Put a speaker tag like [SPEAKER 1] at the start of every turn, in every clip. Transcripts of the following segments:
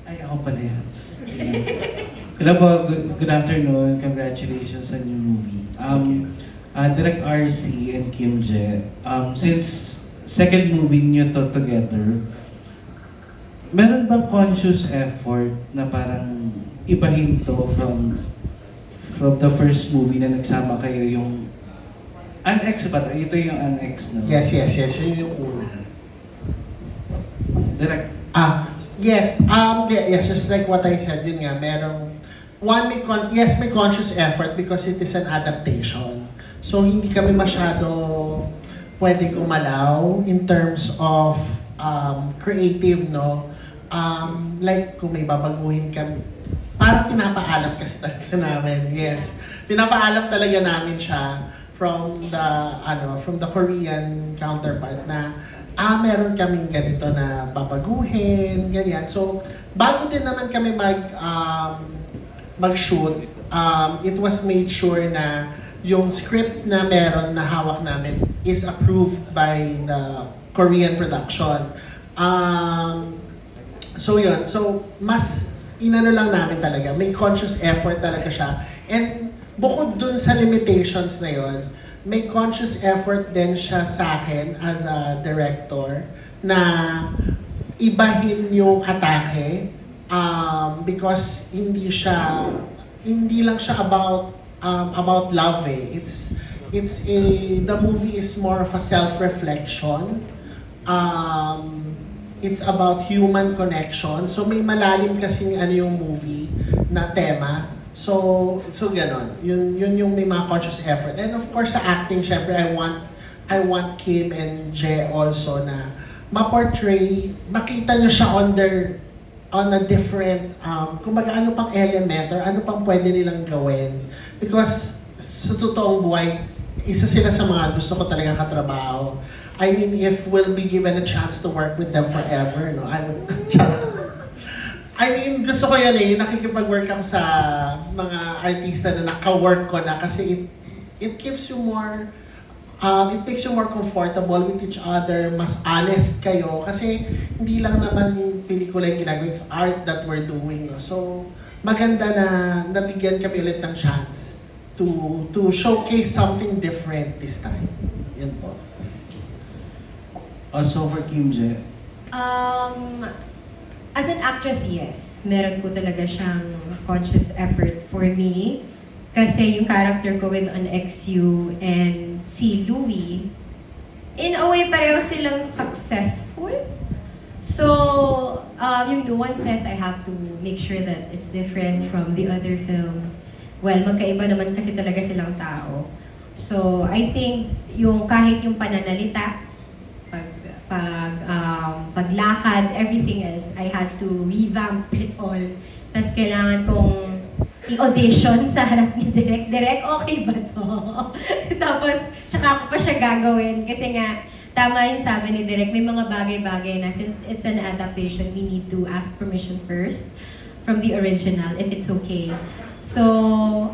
[SPEAKER 1] Ay, ako pala yan. Hello po, good afternoon. Congratulations sa new movie. Direct RC and Kim Je, since second movie niyo to together, meron bang conscious effort na parang ibahin to from the first movie na nagsama kayo yung Annex ba? Ito yung Annex, no?
[SPEAKER 2] Yes. Yun yung una.
[SPEAKER 1] Direct.
[SPEAKER 2] Yes. Yes, just like what I said, yun nga, merong may conscious effort because it is an adaptation. So, hindi kami masyado pwedeng umalaw in terms of creative, no? Like, kung may babaguhin kami, parang pinapaalam kasi talaga namin. Yes. Pinapaalam talaga namin siya from the Korean counterpart na meron kaming ganito na babaguhin, ganyan. So, bago din naman kami mag-shoot, it was made sure na yung script na meron na hawak namin is approved by the Korean production. So yun, so mas inano lang namin talaga, may conscious effort talaga siya. And bukod dun sa limitations na yun, may conscious effort din siya sa akin as a director na ibahin yung atake because hindi lang siya about love eh. The movie is more of a self-reflection. It's about human connection. So may malalim kasing yung movie na tema. So ganon. Yun yung may mga conscious effort. And of course sa acting, syempre I want Kim and Je also na ma-portray, makita nyo siya on a different, kumbaga ano pang element or ano pang pwede nilang gawin. Because sa totoong buhay, isa sila sa mga gusto ko talagang katrabaho. I mean, if we'll be given a chance to work with them forever, no, I would. I mean, gusto ko yan eh, nakikipag-work ako sa mga artista na naka-work ko na kasi it gives you more, it makes you more comfortable with each other, mas honest kayo kasi hindi lang naman yung pelikula yung ginagawa, it's art that we're doing. No? So, maganda na nabigyan kami ulit ng chance to showcase something different this time. Yan po.
[SPEAKER 1] Also for Kim Je.
[SPEAKER 3] As an actress, yes. Meron po talaga siyang conscious effort for me. Kasi yung character ko with an XU and si Louie, in a way, pareho silang successful. So, yung nuances, I have to make sure that it's different from the other film. Well, magkaiba naman kasi talaga silang tao. So, I think kahit yung pananalita, paglakad, everything else, I had to revamp it all. Tapos kailangan kong i-audition sa harap ni Direk, okay ba to? Tapos, tsaka ako pa siya gagawin. Kasi nga, tama yung sabi ni Direk, may mga bagay-bagay na since it's an adaptation, we need to ask permission first from the original, if it's okay. So,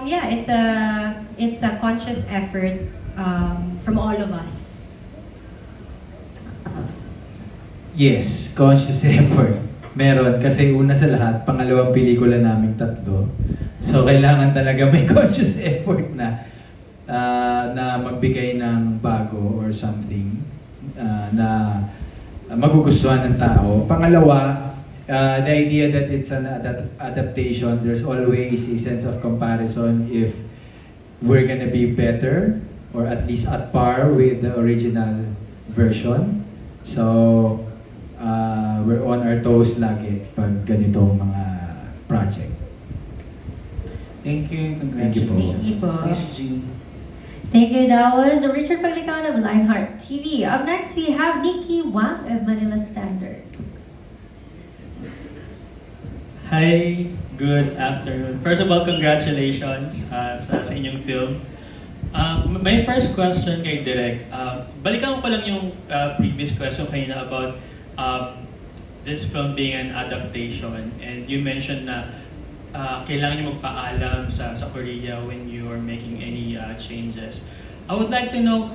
[SPEAKER 3] yeah, it's a conscious effort from all of us.
[SPEAKER 4] Yes, conscious effort. Meron, kasi una sa lahat, pangalawang pelikula naming tatlo. So, kailangan talaga may conscious effort na magbigay ng bago or something na magugustuhan ng tao. Pangalawa, the idea that it's an adaptation, there's always a sense of comparison if we're gonna be better or at least at par with the original version. So, we're on our toes lagi pag ganitong mga project.
[SPEAKER 1] Thank you.
[SPEAKER 4] Thank you po.
[SPEAKER 3] Thank you po.
[SPEAKER 1] Miss Jean.
[SPEAKER 5] Thank you. That was Richard Paglican of Lionheart TV. Up next, we have Nikki Wang of Manila Standard.
[SPEAKER 6] Hi, good afternoon. First of all, congratulations sa inyong film. My first question kay Direk, balikan ko lang yung previous question kanina about this film being an adaptation, and you mentioned na kailangan nyo magpaalam sa Korea when you are making any changes. I would like to know,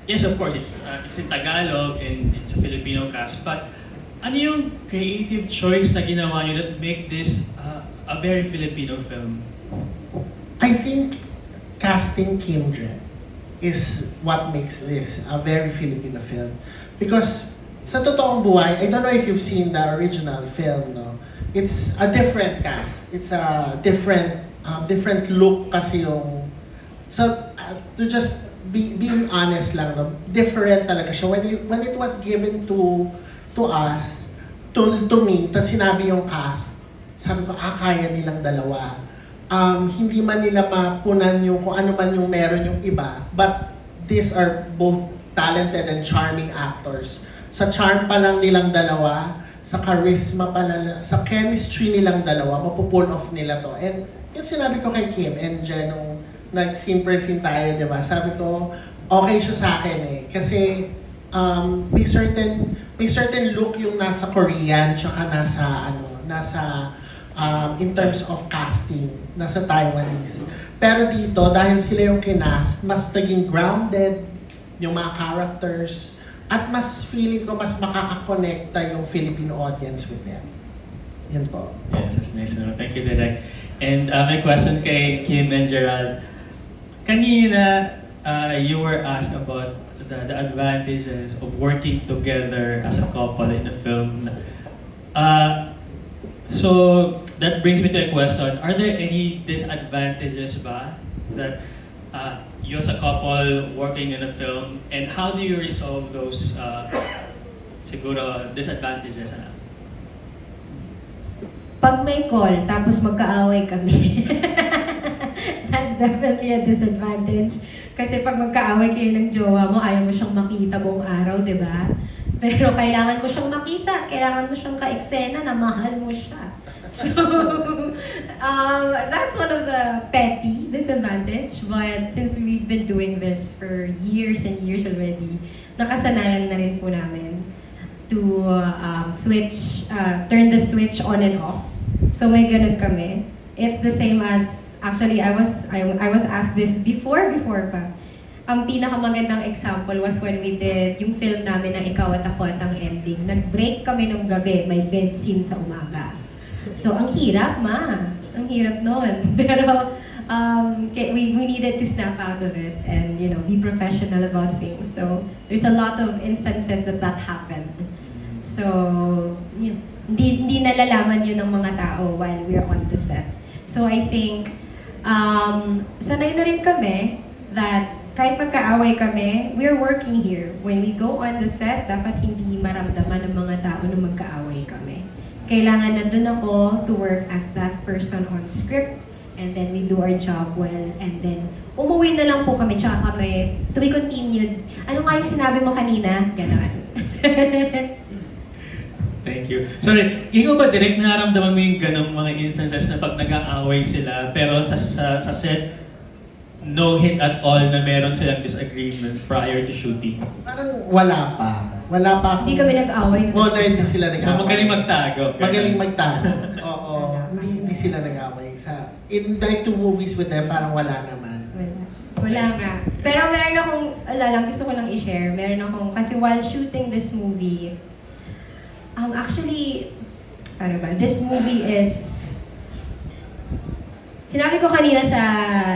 [SPEAKER 6] yes, of course, it's in Tagalog and it's a Filipino cast, but ano yung creative choice na ginawa nyo that make this a very Filipino film?
[SPEAKER 2] I think casting Kim Je is what makes this a very Filipino film. Because sa totoong buhay, I don't know if you've seen the original film, no? It's a different cast. It's a different look kasi yung... So, to just being honest lang, no? Different talaga siya. When it was given to us, to me, tas sinabi yung cast, sabi ko, kaya nilang dalawa. Hindi man nila mapunan yung kung ano man yung meron yung iba, but these are both talented and charming actors. Sa charm pa lang nilang dalawa, sa charisma pa lang, sa chemistry nilang dalawa, mapupull off nila to. And yung sinabi ko kay Kim and Jen, nung nag-scene per scene tayo, di ba? Sabi ko, okay siya sa akin eh. Kasi may certain look yung nasa Korean, tsaka nasa in terms of casting, nasa Taiwanese. Pero dito, dahil sila yung kinast, mas naging grounded yung mga characters, at mas feeling ko mas makakakonekta yung Filipino audience with them. Yan po.
[SPEAKER 6] Yes, that's nice to know. Thank you, Direk. And my question kay Kim and Gerald. Kanina, you were asked about the advantages of working together as a couple in a film. So that brings me to a question. Are there any disadvantages ba that you as a couple working in a film, and how do you resolve those siguro disadvantages?
[SPEAKER 3] Pag may call, tapos magkaaway kami. That's definitely a disadvantage. Kasi pag magkaaway kayo ng jowa mo, ayaw mo siyang makita buong araw, di ba? Pero kailangan mo siyang makita, kailangan mo siyang ka-eksena na mahal mo siya. So, that's one of the petty disadvantage. But since we've been doing this for years and years already, nakasanayan na rin po namin to turn the switch on and off. So may ganun kami. It's the same as, actually I was asked this before pa. Ang pinakamagandang example was when we did yung film namin na Ikaw at Ako at ang ending. Nag-break kami nung gabi, may bed scene sa umaga. So ang hirap ang hirap nun. Pero we needed to snap out of it and be professional about things. So there's a lot of instances that happened. So hindi nalalaman yun ng mga tao while we're on the set. So I think sanay na rin kami that kahit magkaaway kami, we're working here. When we go on the set, dapat hindi maramdaman ng mga tao na magkaaway kami. Kailangan nandun ako to work as that person on script, and then we do our job well, and then umuwi na lang po kami, tsaka kami, to be continued. Ano nga yung sinabi mo kanina? Ganon.
[SPEAKER 6] Thank you. Sorry, ikaw ba direct nararamdaman mo yung ganong mga instances na pag nag-aaway sila, pero sa set, no hint at all na meron silang disagreement prior to shooting?
[SPEAKER 2] Parang wala pa. Wala pa.
[SPEAKER 3] Hindi kami nag-away.
[SPEAKER 2] Oo, na hindi sila nag-away.
[SPEAKER 6] So magaling magtago.
[SPEAKER 2] Magaling magtago. Oo. Hindi sila nag-away. In the two movies with them, parang wala naman.
[SPEAKER 3] Wala nga. Pero meron akong, gusto ko lang i-share. Meron akong, kasi while shooting this movie, actually, this movie is, sinabi ko kanina sa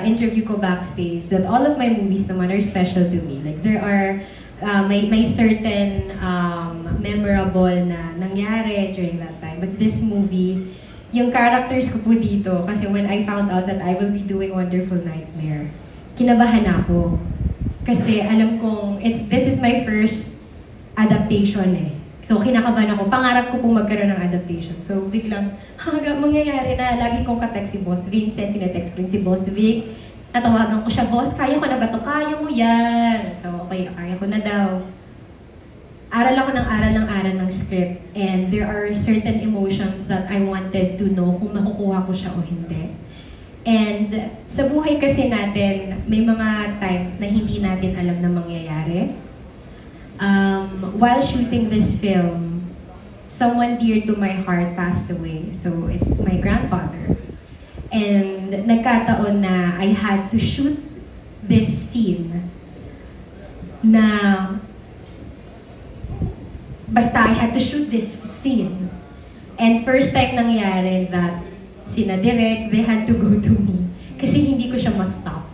[SPEAKER 3] interview ko backstage that all of my movies naman are special to me. Like there are, may certain memorable na nangyari during that time. But this movie, yung characters ko po dito, kasi when I found out that I will be doing Wonderful Nightmare, kinabahan ako. Kasi alam kong, this is my first adaptation eh. So, kinakabahan ako. Pangarap ko pong magkaroon ng adaptation. So, biglang, mangyayari na. Lagi kong katext si Boss Vincent, tinetext ko rin si Boss Vic. Natawagan ko siya, Boss, kaya ko na ba ito? Kaya mo yan. So, okay, kaya ko na daw. Aral ako ng aral ng script. And there are certain emotions that I wanted to know kung makukuha ko siya o hindi. And sa buhay kasi natin, may mga times na hindi natin alam na mangyayari. While shooting this film, someone dear to my heart passed away. So it's my grandfather. And nagkataon na I had to shoot this scene na basta I had to shoot this scene. And first time nangyari that sina Direk, they had to go to me. Kasi hindi ko siya ma-stop.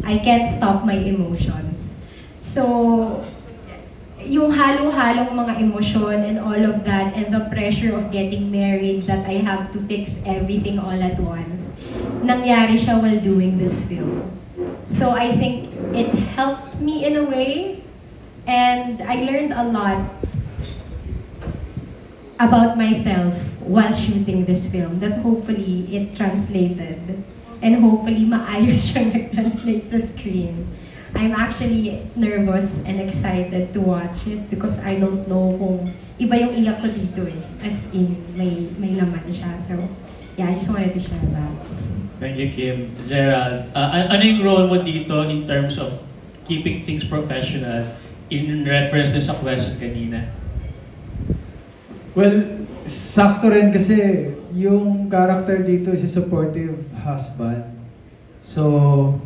[SPEAKER 3] I can't stop my emotions. So, yung halo-halong mga emosyon and all of that and the pressure of getting married that I have to fix everything all at once, nangyari siya while doing this film. So I think it helped me in a way, and I learned a lot about myself while shooting this film that hopefully it translated and hopefully maayos siyang nag-translate sa screen. I'm actually nervous and excited to watch it because I don't know kung iba yung iyak ko dito eh. As in, may laman siya. So, yeah, I just wanted to share that.
[SPEAKER 6] Thank you, Kim. Gerald, ano yung role mo dito in terms of keeping things professional in reference din sa question kanina?
[SPEAKER 4] Well, sakto rin kasi yung character dito is a supportive husband. So,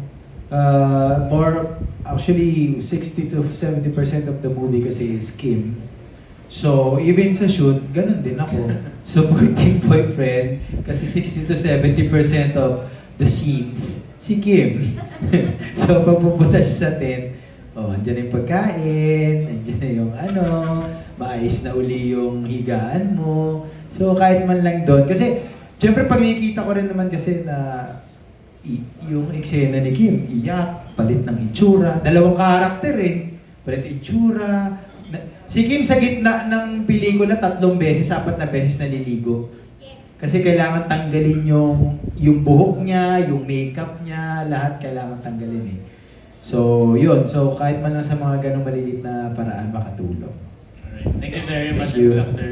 [SPEAKER 4] actually 60 to 70% of the movie kasi is Kim. So, even sa shoot, ganun din ako. Supporting boyfriend kasi 60 to 70% of the scenes, si Kim. So, pag pupunta siya sa tent, andyan na yung pagkain, andyan na yung maayos na uli yung higaan mo. So, kahit man lang doon. Kasi, syempre pag nakikita ko rin naman kasi na yung eksena ni Kim, iyak, palit ng itsura. Dalawang karakter eh. Palit itsura. Si Kim sa gitna ng pelikula 3 beses, 4 na beses naliligo. Kasi kailangan tanggalin yung buhok niya, yung makeup niya, lahat kailangan tanggalin eh. So, yun. So, kahit man lang sa mga ganong malilit na paraan makatulong.
[SPEAKER 6] Alright. Thank you very much,
[SPEAKER 4] Thank you.
[SPEAKER 6] Dr.